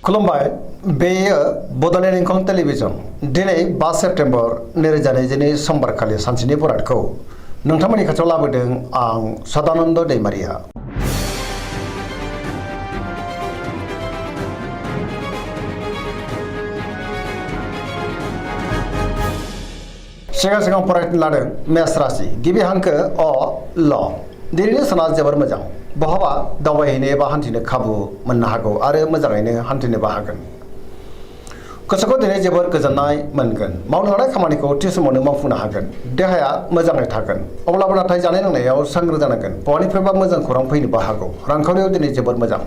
खुलुमबाय बेयो बड'लेण्ड इंखं टेलिभिजन दिनै 5 सेप्तेम्बर 2022 समबारखालि सानसेनि बरादखौ नोंथांमोननि खाथियाव लाबोदों आं सदानन्द दैमारिया। सिगां फरायनो लादों मेष राशि गिबि हांखो अ ल दिनैनि साना जोबोर मोजां बहाबा दावबायहैनो एबा हान्थिनो खाबु मोननो हागौ आरो मोजाङैनो हान्थिनोबो हागोन। गोसोखौ दिनै जोबोर गोजोननाय मोनगोन मावनो लानाय खामानिखौ थि समावनो मावफुंनो हागोन देहाया मोजाङै थागोन अब्लाबो नाथाय जानाय लोंनायाव सांग्रां जानांगोन बहानिफ्रायबा मोजां खौरां फैनोबो हागौ रांखावरियाव दिनै जोबोर मोजां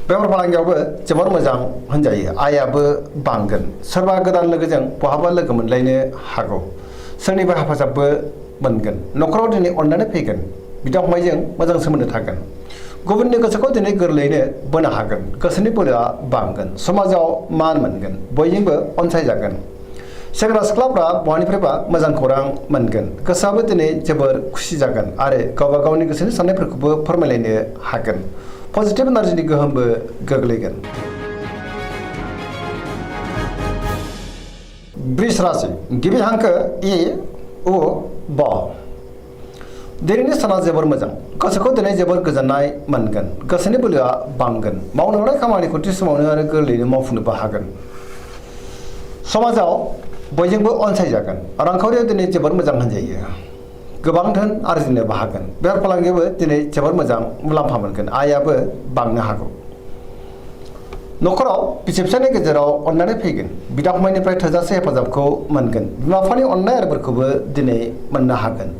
बेफार फालांगियावबो जोबोर मोजां होनजायो आयाबो बांगोन सोरबा गोदान लोगोजों बहाबा लोगो मोनलायनो हागौ सोरनिबा हेफाजाबबो मोनगोन न'खराव दिनै अननानै फैगोन बिदा फंबायजों मोजां सोमोन्दो थागोन गुबुननि गोसोखौ दिनै गोरलैयैनो बोनो हागोन गोसोनि बोलोआ बांगोन समाजाव मान मोनगोन बयजोंबो अनसायजागोन सेंग्रा सिख्लाफ्रा बहानिफ्रायबा मोजां खौरां मोनगोन गोसोआबो दिनै जोबोर खुसि जागोन आरो गावबा गावनि गोसोनि साननायफोरखौबो फोरमायलायनो हागोन पजिटिभ एनार्जिनि गोहोमबो गोग्लैगोन। वृष राशि गिबि हांखो इ उ ब दिनैनि साना जोबोर मोजां गोसोखौ दिनै जोबोर गोजोननाय मोनगोन गोसोनि बोलोआ बांगोन मावनो लानाय खामानिखौ थि समावनो आरो गोरलैयैनो मावफुंनोबो हागोन समाजाव बयजोंबो अनसायजागोन रांखावरियाव दिनै जोबोर मोजां होनजायो गोबां धोन आरजिनोबो हागोन बेफार फालांगियावबो दिनै जोबोर मोजां मुलाम्फा मोनगोन आयाबो बांनो हागौ न'खराव बिसि फिसायनि गेजेराव अननानै फैगोन बिदा फंबायनिफ्राय थोजासे हेफाजाबखौ मोनगोन बिमा बिफानि अननाय आरोफोरखौबो दिनै मोननो हागोन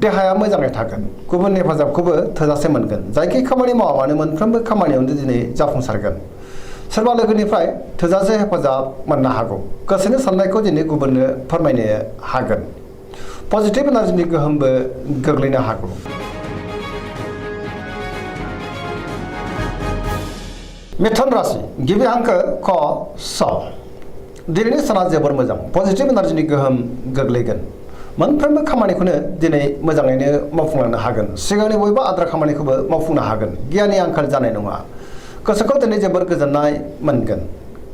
देहाया मोजाङै थागोन गुबुननि हेफाजाबखौबो थोजासे मोनगोन जायखि खामानि मावा मानो मोनफ्रोमबो खामानियावनो दिनै जाफुंसारगोन सोरबा लोगोनिफ्राय थोजासे हेफाजाब मोननो हागौ गोसोनि साननायखौ दिनै गुबुननो फोरमायनो हागोन पजिटिभ एनार्जिनि गोहोमबो गोग्लैनो हागौ। मिथुन राशि गिबि हांखो क स दिनैनि साना जोबोर मोजां पजिटिभ एनार्जिनि गोहोम गोग्लैगोन मोनफ्रोमबो खामानिखौनो दिनै मोजाङैनो मावफुंलांनो हागोन सिगांनि बबेबा आद्रा खामानिखौबो मावफुंनो हागोन गियाननि आंखाल जानाय नङा गोसोखौ दिनै जोबोर गोजोननाय मोनगोन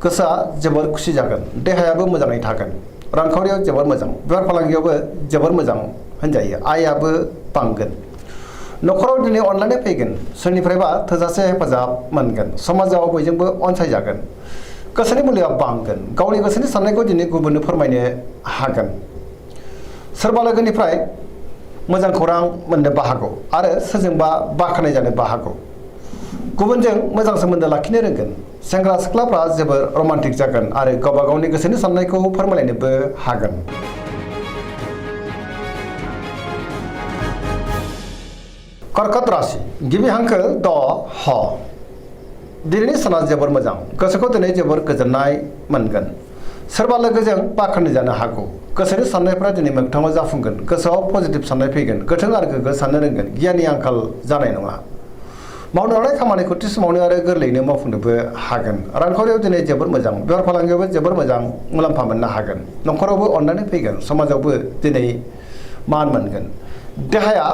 गोसोआ जोबोर खुसि जागोन देहायाबो मोजाङै थागोन रांखावरियाव जोबोर मोजां बेफार फालांगियावबो जोबोर मोजां होनजायो आयाबो बांगोन न'खराव दिनै अनलायनाय फैगोन सोरनिफ्रायबा थोजासे हेफाजाब मोनगोन समाजाव बयजोंबो अनसायजागोन गोसोनि बोलोआ बांगोन गावनि गोसोनि साननायखौ दिनै गुबुननो फोरमायनो हागोन सोरबा लोगोनिफ्राय मोजां खौरां मोननोबो हागौ आरो सोरजोंबा बाख्नाय जानोबो हागौ गुबुनजों मोजां सोमोन्दो लाखिनो रोंगोन सेंग्रा सिख्लाफ्रा जोबोर रमान्टिक जागोन आरो गावबा गावनि गोसोनि साननायखौ फोरमायलायनोबो हागोन। कर्कट राशि गिबि हांखो द ह दिनैनि साना जोबोर मोजां गोसोखौ दिनै जोबोर गोजोननाय मोनगोन सोरबा लोगोजों बाख्नाय जानो हागौ गोसोनि साननायफ्रा दिनै मोगथाङाव जाफुंगोन गोसोआव पजिटिभ साननाय फैगोन गोथों आरो गोग्गो साननो रोंगोन गियाननि आंखाल जानाय नङा मावनो लानाय खामानिखौ थि समावनो आरो गोरलैयैनो मावफुंनोबो हागोन रांखावरियाव दिनै जोबोर मोजां बेफार फालांगियावबो जोबोर मोजां मुलाम्फा मोननो हागोन न'खरावबो अननानै फैगोन समाजावबो दिनै मान मोनगोन देहाया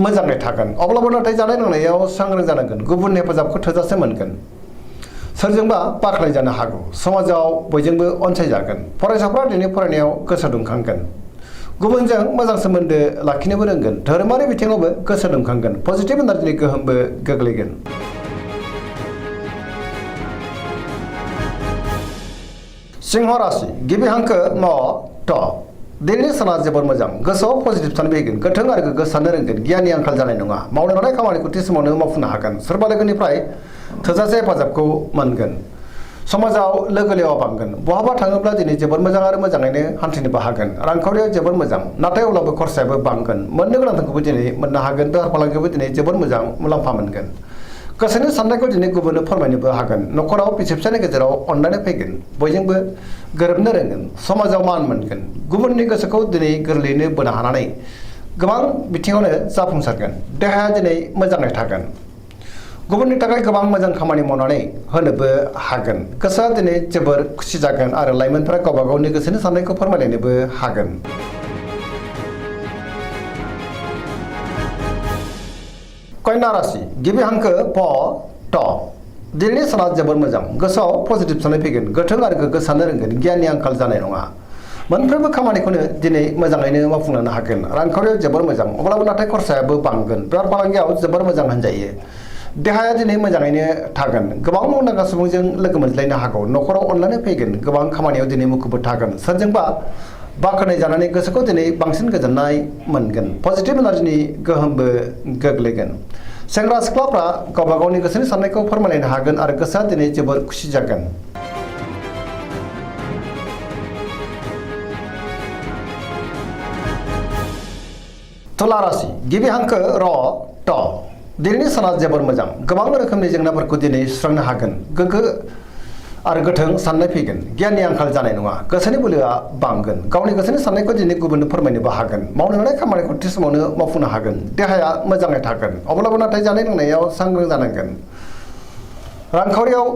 मोजाङै थागोन अब्लाबो नाथाय जानाय लोंनायाव सांग्रां जानांगोन गुबुननि हेफाजाबखौ थोजासे मोनगोन सोरजोंबा बाख्नाय जानो हागौ समाजाव बयजोंबो अनसायजागोन फरायसाफ्रा दिनै फरायनायाव गोसो दुंखांगोन गुबुनजों मोजां सोमोन्दो लाखिनोबो रोंगोन धोरोमारि बिथिङावबो गोसो दुंखांगोन पजिटिभ एनार्जिनि गोहोमबो गोग्लैगोन। सिंह राशि गिबि हांखो म ट दिनैनि साना जोबोर मोजां गोसोआव पजिटिभ साननाय फैगोन गोथों आरो गोग्गो साननो रोंगोन गियाननि आंखाल जानाय नङा मावनो लानाय खामानिखौ थि समावनो मावफुंनो हागोन सोरबा लोगोनिफ्राय थोजासे हेफाजाबखौ मोनगोन समाजाव लोगो लेवा बांगोन बहाबा थाङोब्ला दिनै जोबोर मोजां आरो मोजाङैनो हान्थिनोबो हागोन रांखावरियाव जोबोर मोजां नाथाय अब्लाबो खरसायाबो बांगोन मोननो गोनांखौबो दिनै मोननो हागोन बेफार फालांगियावबो दिनै जोबोर मोजां मुलाम्फा मोनगोन गोसोनि साननायखौ दिनै गुबुननो फोरमायनोबो हागोन न'खराव बिसि फिसायनि गेजेराव अननानै फैगोन बयजोंबो गोरोबनो रोंगोन समाजाव मान मोनगोन गुबुननि गोसोखौ दिनै गोरलैयैनो बोनो हानानै गोबां बिथिङावनो जाफुंसारगोन देहाया दिनै मोजाङै थागोन गुबुननि थाखाय गोबां मोजां खामानि मावनानै होनोबो हागोन गोसोआ दिनै जोबोर खुसि जागोन आरो लाइमोनफोरा गावबा गावनि गोसोनि साननायखौ फोरमायलायनोबो हागोन। कन्या राशि गिबि हांखो प ट दिनैनि साना जोबोर मोजां गोसोआव पजिटिभ साननाय फैगोन गोथों आरो गोग्गो साननो रोंगोन गियाननि आंखाल जानाय नङा मोनफ्रोमबो खामानिखौनो दिनै मोजाङैनो मावफुंनो हागोन रांखावरियाव जोबोर मोजां अब्लाबो नाथाय खरसायाबो बांगोन बेफार फालांगियाव जोबोर मोजां होनजायो देहाया दिनै मोजाङैनो थागोन गोबां मुंदांखा सुबुंजों लोगो मोनज्लायनो हागौ न'खराव अनलायनाय फैगोन गोबां खामानियाव दिनै मुखुबबो थागोन सोरजोंबा बाख्नाय जानानै गोसोखौ दिनै बांसिन गोजोननाय मोनगोन पजिटिभ एनार्जिनि गोहोमबो गोग्लैगोन सेंग्रा सिख्लाफ्रा गावबा गावनि गोसोनि साननायखौ फोरमायलायनो हागोन आरो गोसोआ दिनै जोबोर खुसि जागोन तुला राशि गिबि हांखो र ट दिनैनि साना जोबोर मोजां गोबां रोखोमनि जेंनाफोरखौ दिनै सुस्रांनो हागोन गोग्गो आरो गोथों साननाय फैगोन गियाननि आंखाल जानाय नङा गोसोनि बोलोआ बांगोन गावनि गोसोनि साननायखौ दिनै गुबुननो फोरमायनोबो हागोन मावनो लानाय खामानिखौ थि समावनो मावफुंनो हागोन देहाया मोजाङै थागोन अब्लाबो नाथाय जानाय लोंनायाव सांग्रां जानांगोन रांखावरियाव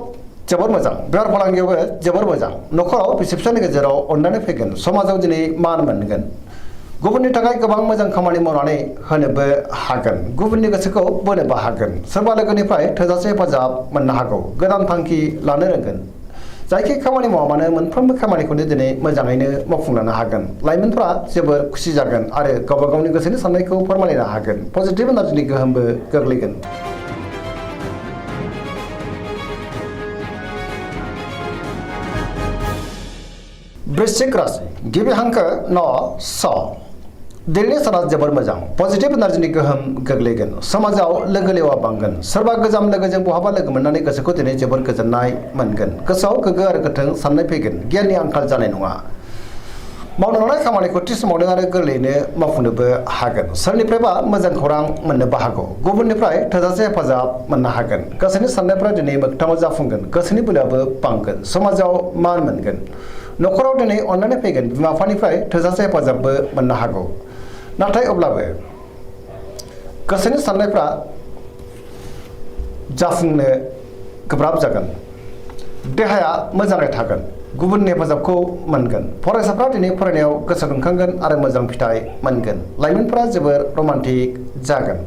जोबोर मोजां बेफार फालांगियावबो जोबोर मोजां न'खराव बिसि फिसायनि गेजेराव अननानै फैगोन समाजाव दिनै मान मोनगोन गुबुननि थाखाय गोबां मोजां खामानि मावनानै होनोबो हागोन गुबुननि गोसोखौ बोनोबो हागोन सोरबा लोगोनिफ्राय थोजासे हेफाजाब मोननो हागौ गोदान थांखि लानो रोंगोन जायखि खामानि मावा मानो मोनफ्रोमबो खामानिखौनो दिनै मोजाङैनो मावफुंलांनो हागोन लाइमोनफ्रा जोबोर खुसि जागोन आरो गावबा गावनि गोसोनि साननायखौ फोरमायनो हागोन पजिटिभ एनार्जिनि गोहोमबो गोग्लैगोन वृश्चिक राशि गिबि हांखो न स दिनैनि साना जोबोर मोजां पजिटिभ एनार्जिनि गोहोम गोग्लैगोन समाजाव लोगो लेवा बांगोन सोरबा गोजाम लोगोजों बहाबा लोगो मोननानै गोसोखौ दिनै जोबोर गोजोननाय मोनगोन गोसोआव गोग्गो आरो गोथों साननाय फैगोन गियाननि आंखाल जानाय नङा मावनो लानाय खामानिखौ थि समावनो आरो गोरलैयैनो मावफुंनोबो हागोन सोरनिफ्रायबा मोजां खौरां मोननोबो हागौ गुबुननिफ्राय थोजासे हेफाजाब मोननो हागोन गोसोनि साननायफ्रा दिनै मोगथाङाव जाफुंगोन गोसोनि बोलोआबो बांगोन समाजाव मान मोनगोन न'खराव दिनै अननानै फैगोन बिमा बिफानिफ्राय थोजासे हेफाजाबबो मोननो हागौ नाथाय अब्लाबो गोसोनि साननायफ्रा जाफुंनो गोब्राब जागोन देहाया मोजाङै थागोन गुबुननि हेफाजाबखौ मोनगोन फरायसाफ्रा दिनै फरायनायाव गोसो दुंखांगोन आरो मोजां फिथाइ मोनगोन लाइमोनफ्रा जोबोर रमान्टिक जागोन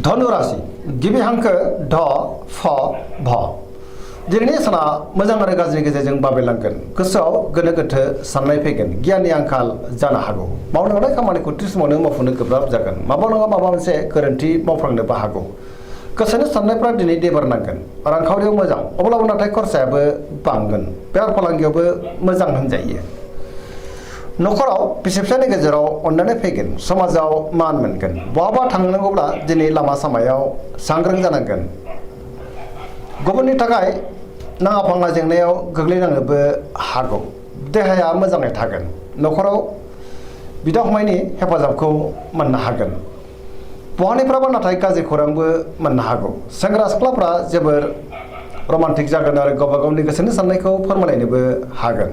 धनु राशि गिबि हांखो ध फ भ दिनैनि साना मोजां आरो गाज्रिनि गेजेरजों बाबेलांगोन गोसोआव गोनो गोथो साननाय फैगोन गियाननि आंखाल जानो हागौ मावनो लानाय खामानिखौ थि समावनो मावफुंनो गोब्राब जागोन माबा नङा माबा मोनसे गोरोन्थि मावफ्लांनोबो हागौ गोसोनि साननायफ्रा दिनै देबारनांगोन रांखावरियाव मोजां अब्लाबो नाथाय खरसायाबो बांगोन बेफार फालांगियावबो मोजां होनजायो न'खराव बिसि फिसायनि गेजेराव अननानै फैगोन समाजाव मान मोनगोन बहाबा थांनांगौब्ला दिनै लामा सामायाव सांग्रां जानांगोन गुबुननि थाखाय नाङा फाङा जेंनायाव गोग्लैनांनोबो हागौ देहाया मोजाङै थागोन न'खराव बिदा फंबायनि हेफाजाबखौ मोननो हागोन बहानिफ्रायबा नाथाय गाज्रि खौरांबो मोननो हागौ सेंग्रा सिख्लाफ्रा जोबोर रमान्टिक जागोन आरो गावबा गावनि गोसोनि साननायखौ फोरमायलायनोबो हागोन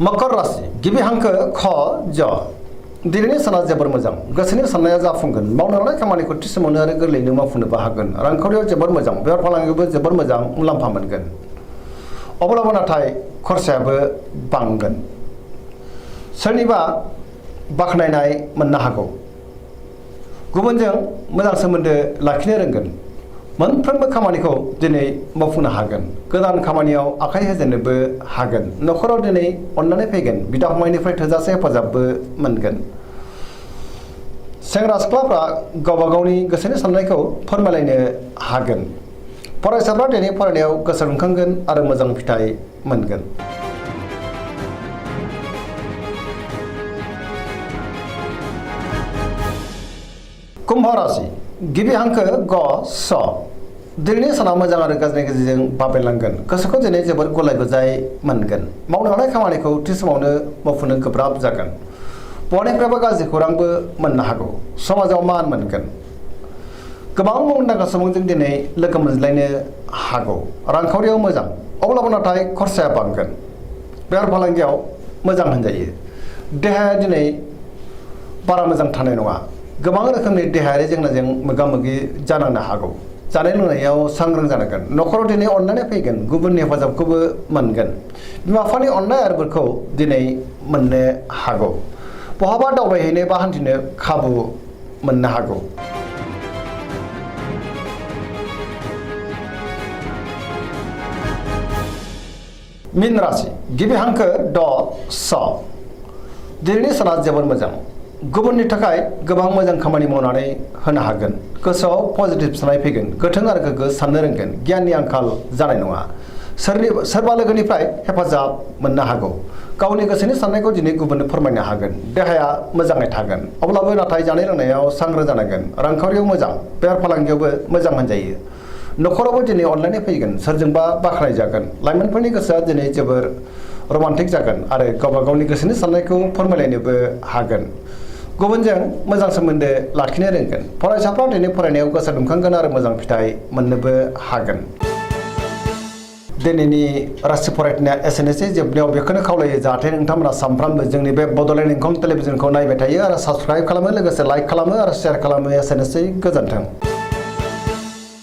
मकर राशि गिबि हांखो ख ज दिनैनि साना जोबोर मोजां गोसोनि साननाया जाफुंगोन मावनो लानाय खामानिखौ थि समावनो आरो गोरलैयैनो मावफुंनोबो हागोन रांखावरियाव जोबोर मोजां बेफार फालांगियावबो जोबोर मोजां मुलाम्फा मोनगोन अब्लाबो नाथाय खरसायाबो बांगोन सोरनिबा बाख्नायनाय मोननो हागौ गुबुनजों मोजां सोमोन्दो लाखिनो रोंगोन मोनफ्रोमबो खामानिखौ दिनै मावफुंनो हागोन गोदान खामानियाव आखाइ होजेननोबो हागोन न'खराव दिनै अननानै फैगोन बिदा फंबायनिफ्राय थोजासे हेफाजाबबो मोनगोन सेंग्रा सिख्लाफ्रा गावबा गावनि गोसोनि साननायखौ फोरमायलायनो हागोन फरायसाफ्रा दिनै फरायनायाव गोसो दुंखांगोन आरो मोजां फिथाइ मोनगोन कुम्भ राशि गिबि हांखो ग स दिनैनि साना मोजां आरो गाज्रिनि गेजेरजों बाबेलांगोन गोसोखौ दिनै जोबोर गलाय गजाय मोनगोन मावनो लानाय खामानिखौ थि समावनो मावफुंनो गोब्राब जागोन बहानिफ्रायबा गाज्रि खौरांबो मोननो हागौ समाजाव मान मोनगोन गोबां मुंदांखा सुबुंजों दिनै लोगो मोनज्लायनो हागौ रांखावरियाव मोजां अब्लाबो नाथाय खरसाया बांगोन बेफार फालांगियाव मोजां होनजायो देहाया दिनै बारा मोजां थानाय नङा गोबां रोखोमनि देहायारि जेंनाजों मोगा मोगि जानांनो हागौ जानाय लोंनायाव सांग्रां जानांगोन न'खराव दिनै अननानै फैगोन गुबुननि हेफाजाबखौबो मोनगोन बिमा बिफानि अननाय आरोफोरखौ दिनै मोननो हागौ बहाबा दावबायहैनो बा हान्थिनो खाबु मोननो हागौ। मीन राशि गिबि हांखो ड स दिनैनि साना जोबोर मोजां गुबुननि थाखाय गोबां मोजां खामानि मावनानै होनो हागोन गोसोआव पजिटिभ साननाय फैगोन गोथों आरो गोग्गो साननो रोंगोन गियाननि आंखाल जानाय नङा सोरबा लोगोनिफ्राय हेफाजाब मोननो हागौ गावनि गोसोनि साननायखौ दिनै गुबुननो फोरमायनो हागोन देहाया मोजाङै थागोन अब्लाबो नाथाय जानाय लोंनायाव सांग्रां जानांगोन रांखावरियाव मोजां बेफार फालांगियावबो मोजां होनजायो न'खरावबो दिनै अनलायनाय फैगोन सोरजोंबा बाख्नाय जागोन लाइमोनफोरनि गोसोआ दिनै जोबोर रमान्टिक जागोन आरो गावबा गावनि गोसोनि साननायखौ फोरमायलायनोबो हागोन गुबुनजों मोजां सोमोन्दो लाखिनो रोंगोन फरायसाफ्रा दिनै फरायनायाव गोसो दुंखांगोन आरो मोजां फिथाइ मोननोबो हागोन। दिनैनि राशि फरायनाया एसेनोसै जोबनायाव बेखौनो खावलायो जाहाथे नोंथांमोना सानफ्रामबो जोंनि बे बड'लेण्ड इंखं टेलिभिजनखौ नायबाय थायो आरो साबस्क्राइब खालामो लोगोसे लाइक खालामो आरो शेयार खालामो एसेनोसै गोजोन्थों।